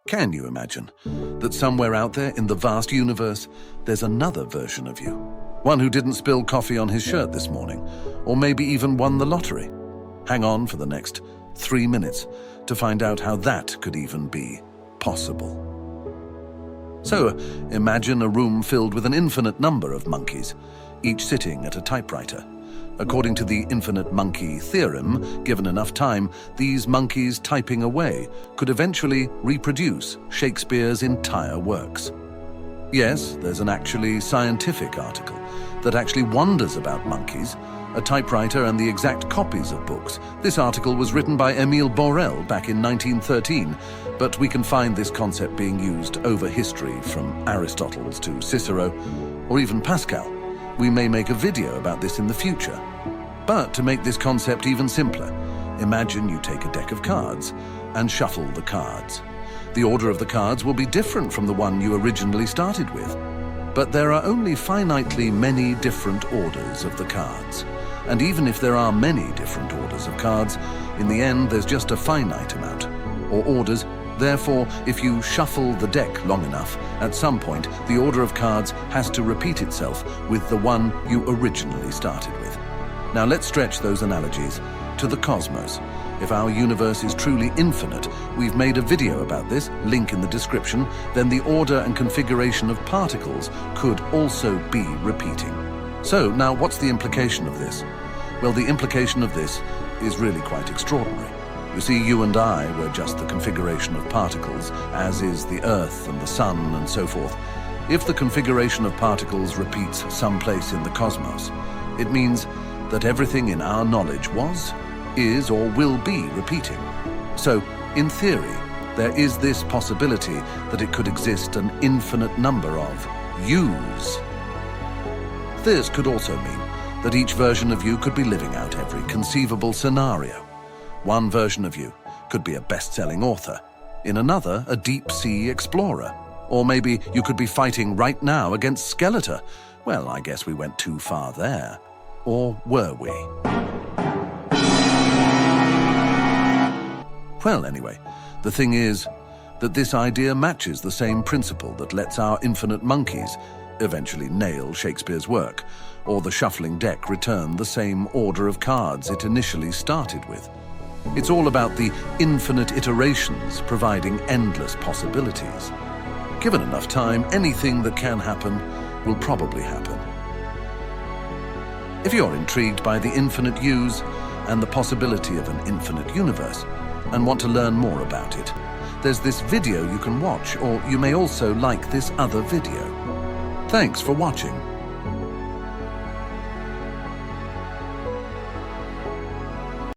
Can you imagine that somewhere out there in the vast universe, there's another version of you? One who didn't spill coffee on his shirt this morning, or maybe even won the lottery. Hang on for the next 3 minutes to find out how that could even be possible. So, imagine a room filled with an infinite number of monkeys, each sitting at a typewriter. According to the Infinite Monkey Theorem, given enough time, these monkeys typing away could eventually reproduce Shakespeare's entire works. Yes, there's an actually scientific article that actually wonders about monkeys, a typewriter and the exact copies of books. This article was written by Émile Borel back in 1913, but we can find this concept being used over history from Aristotle to Cicero, or even Pascal. We may make a video about this in the future. But to make this concept even simpler, imagine you take a deck of cards and shuffle the cards. The order of the cards will be different from the one you originally started with. But there are only finitely many different orders of the cards. And even if there are many different orders of cards, in the end there's just a finite amount, or orders. Therefore, if you shuffle the deck long enough, at some point, the order of cards has to repeat itself with the one you originally started with. Now let's stretch those analogies to the cosmos. If our universe is truly infinite, we've made a video about this, link in the description, then the order and configuration of particles could also be repeating. So now what's the implication of this? Well, the implication of this is really quite extraordinary. You see, you and I were just the configuration of particles, as is the Earth and the Sun and so forth. If the configuration of particles repeats someplace in the cosmos, it means that everything in our knowledge was, is, or will be repeating. So, in theory, there is this possibility that it could exist an infinite number of yous. This could also mean that each version of you could be living out every conceivable scenario. One version of you could be a best-selling author, in another a deep-sea explorer, or maybe you could be fighting right now against Skeletor. Well, I guess we went too far there. Or were we? Well, anyway, the thing is that this idea matches the same principle that lets our infinite monkeys eventually nail Shakespeare's work, or the shuffling deck return the same order of cards it initially started with. It's all about the infinite iterations providing endless possibilities. Given enough time, anything that can happen will probably happen. If you're intrigued by the infinite yous and the possibility of an infinite universe and want to learn more about it, there's this video you can watch, or you may also like this other video. Thanks for watching.